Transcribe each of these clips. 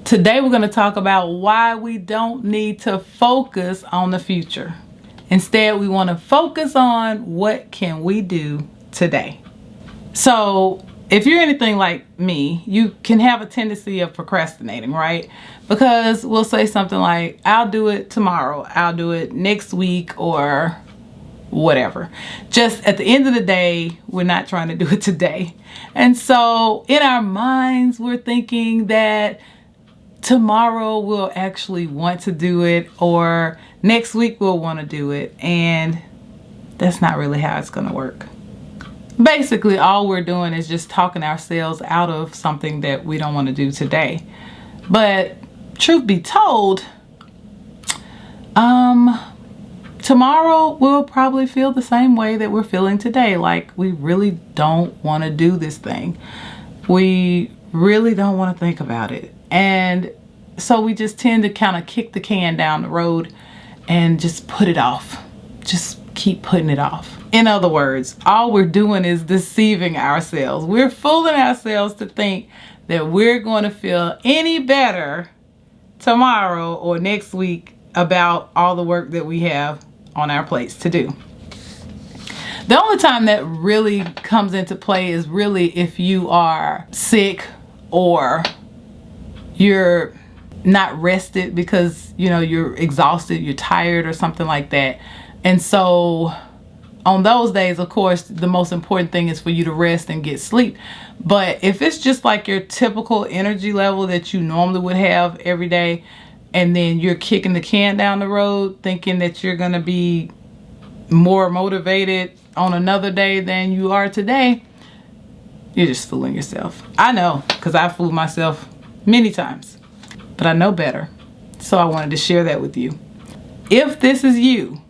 Today we're going to talk about why we don't need to focus on the future. Instead, we want to focus on what can we do today. So if you're anything like me, you can have a tendency of procrastinating, right? Because we'll say something like, I'll do it tomorrow, I'll do it next week, or whatever. Just at the end of the day, we're not trying to do it today. And so in our minds, we're thinking that tomorrow we'll actually want to do it, or next week we'll want to do it. And that's not really how it's going to work. Basically, all we're doing is just talking ourselves out of something that we don't want to do today. But truth be told, tomorrow we'll probably feel the same way that we're feeling today. Like, we really don't want to do this thing. We really don't want to think about it. And so we just tend to kind of kick the can down the road and just put it off. Just keep putting it off. In other words, all we're doing is deceiving ourselves. We're fooling ourselves to think that we're going to feel any better tomorrow or next week about all the work that we have on our plates to do. The only time that really comes into play is really if you are sick or you're not rested because, you're exhausted, you're tired or something like that. And so on those days, of course, the most important thing is for you to rest and get sleep. But if it's just like your typical energy level that you normally would have every day, and then you're kicking the can down the road thinking that you're going to be more motivated on another day than you are today, you're just fooling yourself. I know, because I fooled myself many times, but I know better. So I wanted to share that with you. If this is you,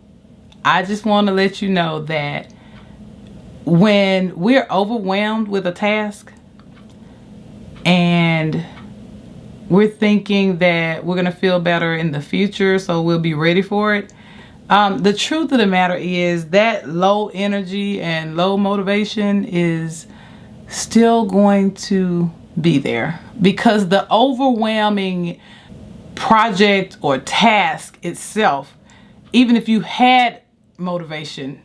I just want to let you know that when we're overwhelmed with a task and we're thinking that we're going to feel better in the future, so we'll be ready for it, the truth of the matter is that low energy and low motivation is still going to be there, because the overwhelming project or task itself, even if you had motivation,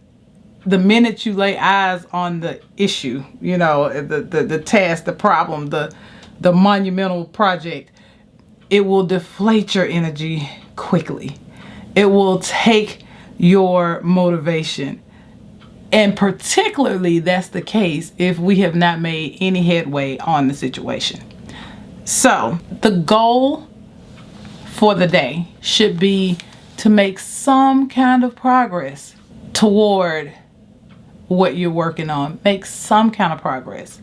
the minute you lay eyes on the issue, the task, the problem, the monumental project, it will deflate your energy quickly. It will take your motivation. And particularly that's the case if we have not made any headway on the situation. So the goal for the day should be to make some kind of progress toward what you're working on. Make some kind of progress.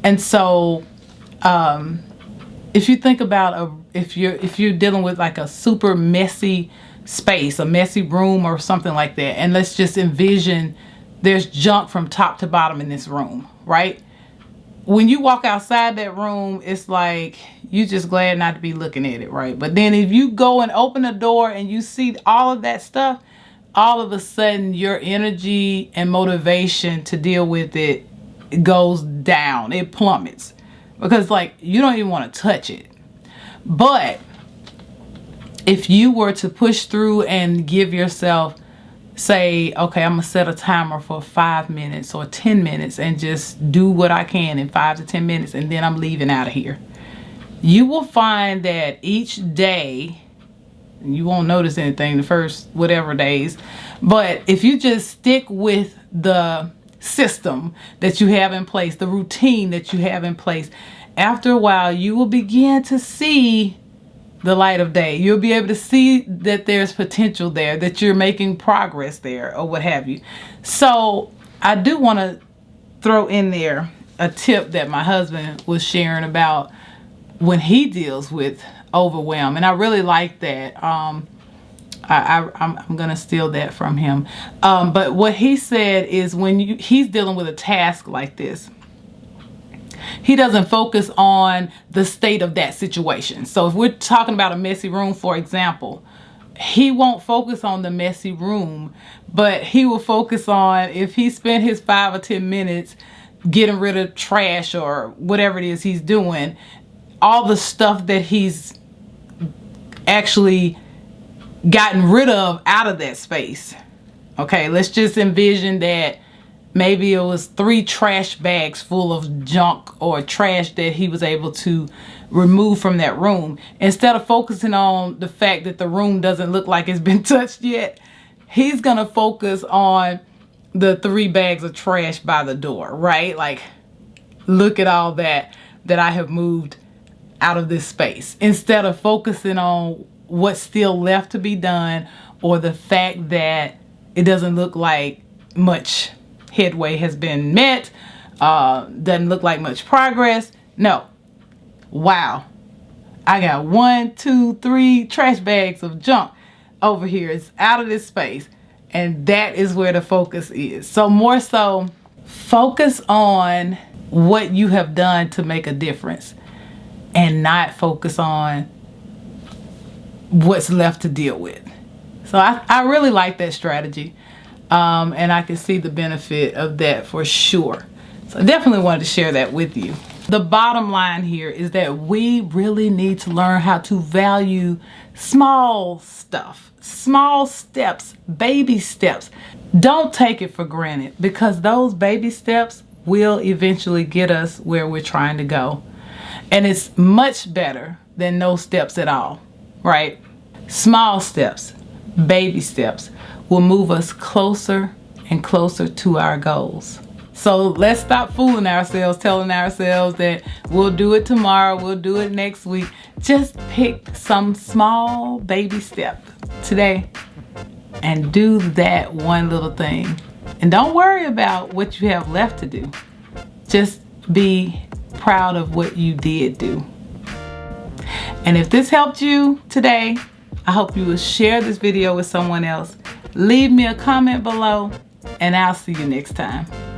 And so if you think about if you're dealing with like a super messy space, a messy room or something like that, and let's just envision there's junk from top to bottom in this room, right? When you walk outside that room, it's like you just glad not to be looking at it, right? But then if you go and open the door and you see all of that stuff, all of a sudden your energy and motivation to deal with it goes down. It plummets, because you don't even want to touch it. But if you were to push through and give yourself, say, okay, I'm gonna set a timer for 5 minutes or 10 minutes and just do what I can in 5 to 10 minutes, and then I'm leaving out of here, you will find that each day, you won't notice anything the first whatever days, but if you just stick with the system that you have in place, the routine that you have in place, after a while you will begin to see the light of day. You'll be able to see that there's potential there, that you're making progress there, or what have you. So I do want to throw in there a tip that my husband was sharing about when he deals with overwhelm, and I really like that. I'm gonna steal that from him. But what he said is when he's dealing with a task like this, he doesn't focus on the state of that situation. So if we're talking about a messy room, for example, he won't focus on the messy room, but he will focus on, if he spent his 5 or 10 minutes getting rid of trash or whatever it is he's doing, all the stuff that he's actually gotten rid of out of that space. Okay, let's just envision that maybe it was 3 trash bags full of junk or trash that he was able to remove from that room. Instead of focusing on the fact that the room doesn't look like it's been touched yet, he's gonna focus on the 3 bags of trash by the door, right? Like, look at all that I have moved out of this space, instead of focusing on what's still left to be done, or the fact that it doesn't look like much headway has been met, doesn't look like much progress. No. Wow, I got 1, 2, 3 trash bags of junk over here. It's out of this space, and that is where the focus is. So more so, focus on what you have done to make a difference, and not focus on what's left to deal with. So I really like that strategy, and I can see the benefit of that for sure. So I definitely wanted to share that with you. The bottom line here is that we really need to learn how to value small stuff, small steps, baby steps. Don't take it for granted, because those baby steps will eventually get us where we're trying to go. And it's much better than no steps at all, right? Small steps, baby steps will move us closer and closer to our goals. So let's stop fooling ourselves, telling ourselves that we'll do it tomorrow, we'll do it next week. Just pick some small baby step today and do that one little thing. And don't worry about what you have left to do. Just be proud of what you did do. And if this helped you today, I hope you will share this video with someone else. Leave me a comment below, and I'll see you next time.